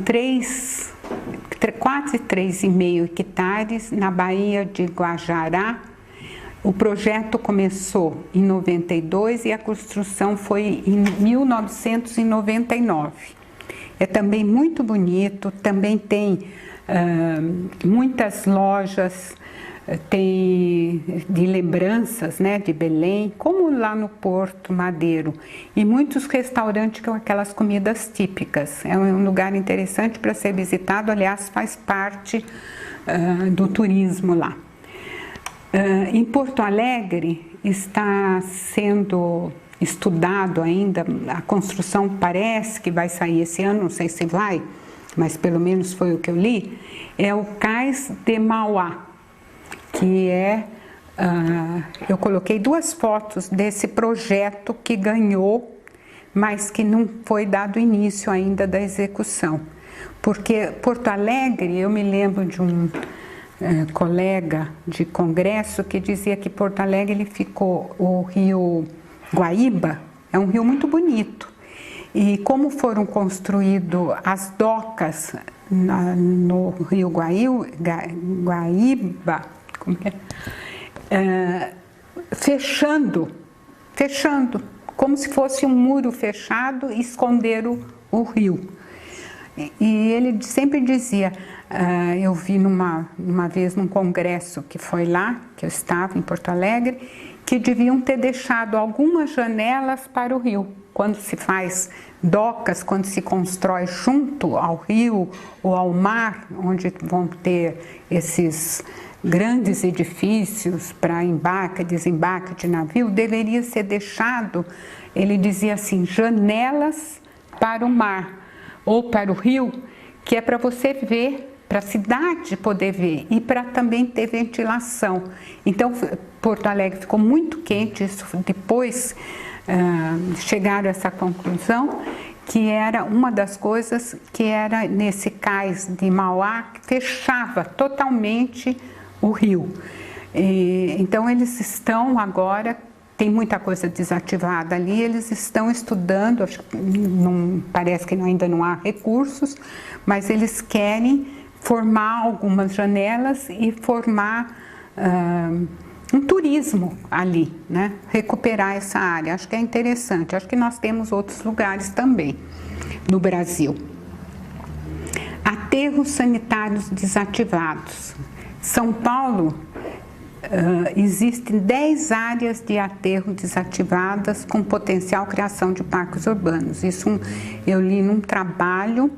quase 3,5 hectares na Baía de Guajará. O projeto começou em 92 e a construção foi em 1999. É também muito bonito, também tem muitas lojas, tem de lembranças, né, de Belém, como lá no Porto Madero, e muitos restaurantes com aquelas comidas típicas. É um lugar interessante para ser visitado, aliás, faz parte do turismo lá. Em Porto Alegre está sendo estudado ainda, a construção parece que vai sair esse ano, não sei se vai, mas pelo menos foi o que eu li, é o Cais de Mauá, que eu coloquei 2 fotos desse projeto que ganhou, mas que não foi dado início ainda da execução. Porque Porto Alegre, eu me lembro de um colega de congresso que dizia que Porto Alegre ficou, o rio Guaíba, é um rio muito bonito. E como foram construídas as docas no rio Guaíba, fechando como se fosse um muro fechado e esconder o rio. E ele sempre dizia, eu vi numa vez num congresso que foi lá, que eu estava em Porto Alegre, que deviam ter deixado algumas janelas para o rio. Quando se faz docas, quando se constrói junto ao rio ou ao mar, onde vão ter esses grandes edifícios para embarque, desembarque de navio, deveria ser deixado, ele dizia assim, janelas para o mar ou para o rio, que é para você ver, para a cidade poder ver e para também ter ventilação. Então, Porto Alegre ficou muito quente, isso depois chegaram a essa conclusão, que era uma das coisas que era nesse cais de Mauá, que fechava totalmente o rio. Então, eles estão agora, tem muita coisa desativada ali, eles estão estudando, acho que parece que ainda não há recursos, mas eles querem formar algumas janelas e formar um turismo ali, né? Recuperar essa área. Acho que é interessante, acho que nós temos outros lugares também no Brasil. Aterros sanitários desativados. São Paulo, existem 10 áreas de aterro desativadas com potencial criação de parques urbanos. Isso eu li num trabalho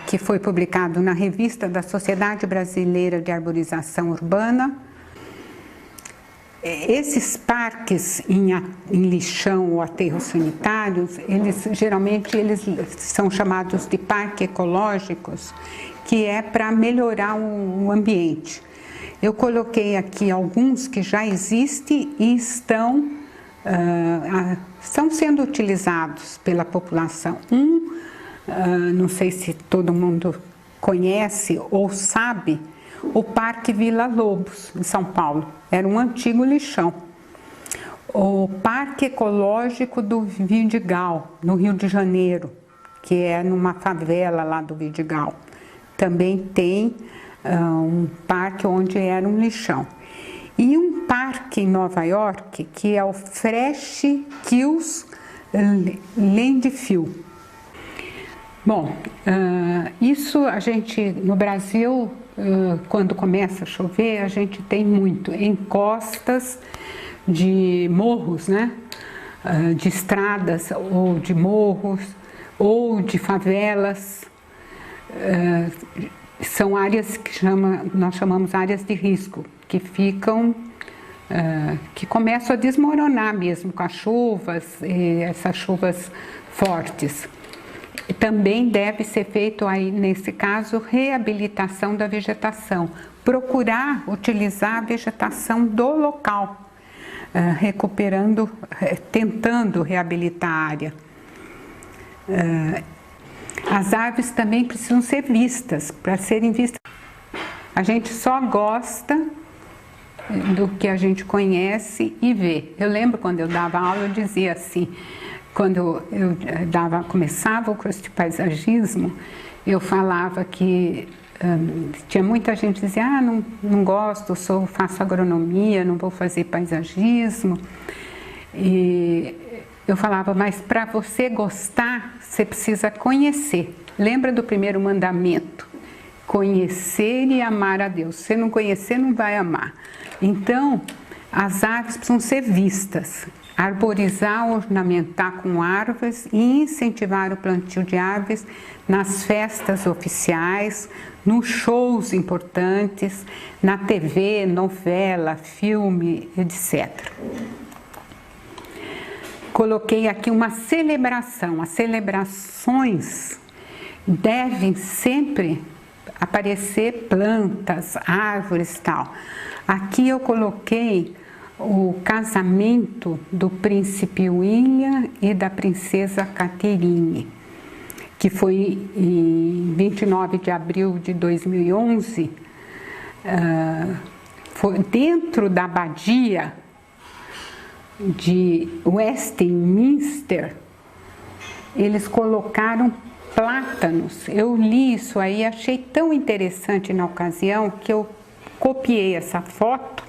que foi publicado na revista da Sociedade Brasileira de Arborização Urbana. Esses parques em lixão ou aterros sanitários, geralmente eles são chamados de parques ecológicos, que é para melhorar o ambiente. Eu coloquei aqui alguns que já existem e estão sendo utilizados pela população. Não sei se todo mundo conhece ou sabe, o Parque Vila Lobos, em São Paulo. Era um antigo lixão. O Parque Ecológico do Vidigal, no Rio de Janeiro, que é numa favela lá do Vidigal. Também tem um parque onde era um lixão. E um parque em Nova York, que é o Fresh Kills Landfill. Bom, isso a gente, no Brasil, quando começa a chover, a gente tem muito encostas de morros, né? De estradas ou de morros ou de favelas. São áreas que nós chamamos áreas de risco, que ficam, que começam a desmoronar mesmo com as chuvas, essas chuvas fortes. Também deve ser feito aí, nesse caso, reabilitação da vegetação. Procurar utilizar a vegetação do local, recuperando, tentando reabilitar a área. As árvores também precisam ser vistas, para serem vistas. A gente só gosta do que a gente conhece e vê. Eu lembro quando eu dava aula, eu dizia assim, quando eu começava o curso de paisagismo, eu falava que tinha muita gente que dizia, não gosto, faço agronomia, não vou fazer paisagismo. E eu falava, mas para você gostar, você precisa conhecer. Lembra do primeiro mandamento? Conhecer e amar a Deus. Se você não conhecer, não vai amar. Então, as árvores precisam ser vistas. Arborizar, ornamentar com árvores e incentivar o plantio de árvores nas festas oficiais, nos shows importantes, na TV, novela, filme, etc. Coloquei aqui uma celebração. As celebrações devem sempre aparecer plantas, árvores e tal. Aqui eu coloquei o casamento do príncipe William e da princesa Catherine, que foi em 29 de abril de 2011, foi dentro da abadia de Westminster. Eles colocaram plátanos. Eu li isso aí, achei tão interessante na ocasião que eu copiei essa foto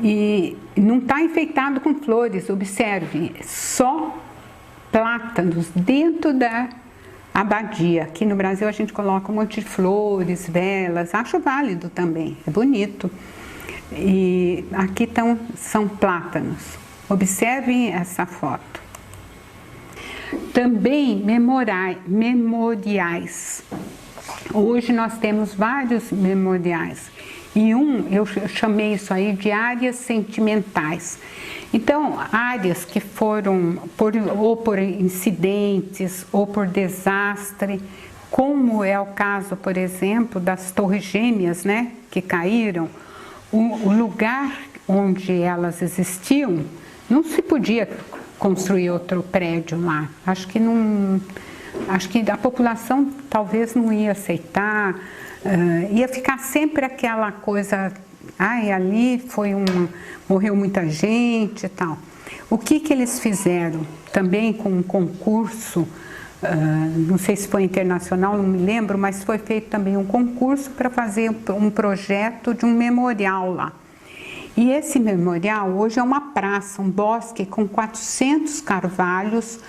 E não está enfeitado com flores, observe, só plátanos dentro da abadia. Aqui no Brasil a gente coloca um monte de flores, velas, acho válido também, é bonito. E aqui são plátanos. Observem essa foto. Também memoriais. Hoje nós temos vários memoriais. E eu chamei isso aí de áreas sentimentais. Então, áreas que foram ou por incidentes ou por desastre, como é o caso, por exemplo, das Torres Gêmeas, né, que caíram. O lugar onde elas existiam, não se podia construir outro prédio lá. Acho que a população talvez não ia aceitar, ia ficar sempre aquela coisa, ali morreu muita gente e tal. O que eles fizeram? Também com um concurso, não sei se foi internacional, não me lembro, mas foi feito também um concurso para fazer um projeto de um memorial lá. E esse memorial hoje é uma praça, um bosque com 400 carvalhos,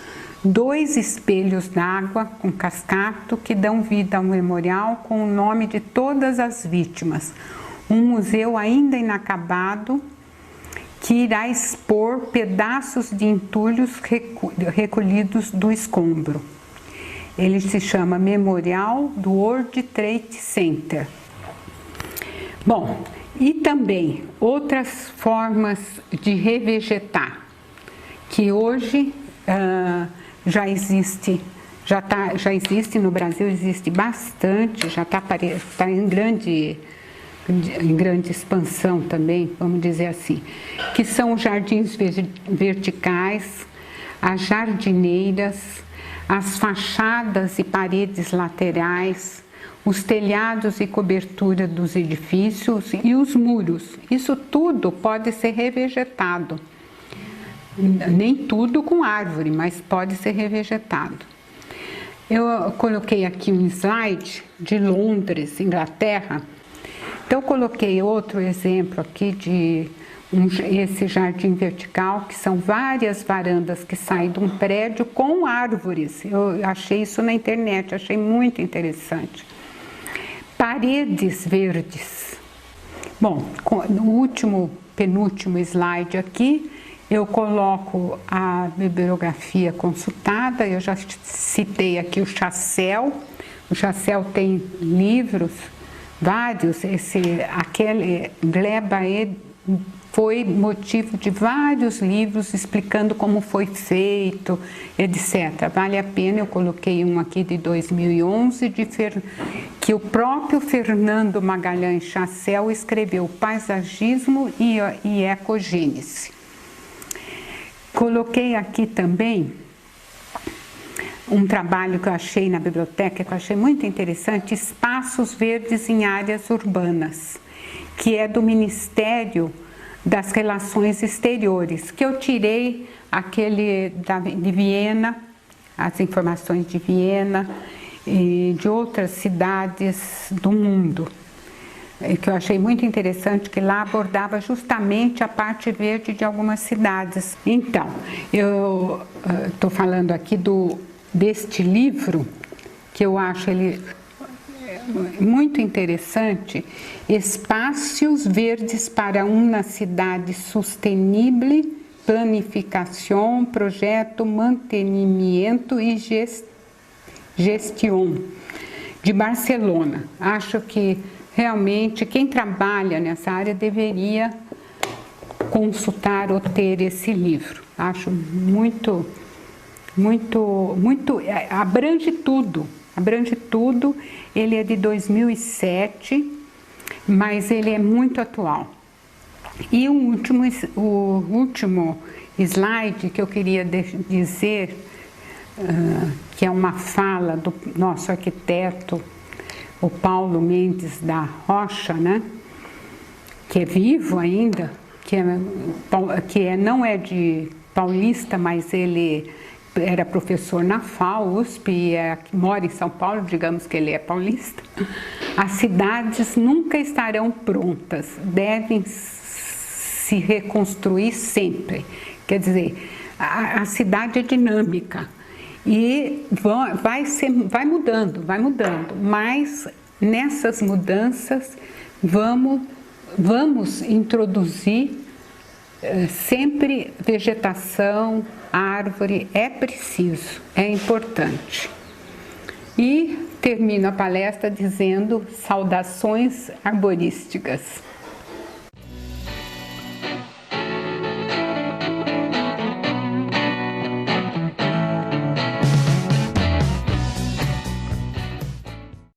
2 espelhos d'água com cascato que dão vida ao memorial com o nome de todas as vítimas. Um museu ainda inacabado que irá expor pedaços de entulhos recolhidos do escombro. Ele se chama Memorial do World Trade Center. Bom, e também outras formas de revegetar, que hoje já existe no Brasil, existe bastante, já está em grande expansão também, vamos dizer assim, que são os jardins verticais, as jardineiras, as fachadas e paredes laterais, os telhados e cobertura dos edifícios e os muros. Isso tudo pode ser revegetado. Nem tudo com árvore, mas pode ser revegetado. Eu coloquei aqui um slide de Londres, Inglaterra. Então, eu coloquei outro exemplo aqui de esse jardim vertical, que são várias varandas que saem de um prédio com árvores. Eu achei isso na internet, achei muito interessante. Paredes verdes. Bom, no penúltimo slide aqui, eu coloco a bibliografia consultada. Eu já citei aqui o Chassel. O Chassel tem livros, vários. Aquele Gleba foi motivo de vários livros explicando como foi feito, etc. Vale a pena, eu coloquei um aqui de 2011, que o próprio Fernando Magalhães Chassel escreveu, Paisagismo e Ecogênese. Coloquei aqui também um trabalho que eu achei na biblioteca, que eu achei muito interessante, Espaços Verdes em Áreas Urbanas, que é do Ministério das Relações Exteriores, que eu tirei de Viena, as informações de Viena e de outras cidades do mundo, que eu achei muito interessante, que lá abordava justamente a parte verde de algumas cidades. Então, eu estou falando aqui deste livro, que eu acho ele muito interessante, Espaços Verdes para uma Cidade Sustenível, Planificação, Projeto, Mantenimento e Gestão, de Barcelona. Acho que realmente quem trabalha nessa área deveria consultar ou ter esse livro. Acho muito, abrange tudo. Ele é de 2007, mas ele é muito atual. E o último slide que eu queria dizer, que é uma fala do nosso arquiteto, o Paulo Mendes da Rocha, né? Que é vivo ainda, não é de paulista, mas ele era professor na FAO, USP, e mora em São Paulo, digamos que ele é paulista. As cidades nunca estarão prontas, devem se se reconstruir sempre. Quer dizer, a cidade é dinâmica e vai mudando, mas nessas mudanças vamos introduzir sempre vegetação, árvore, é preciso, é importante. E termino a palestra dizendo saudações arborísticas.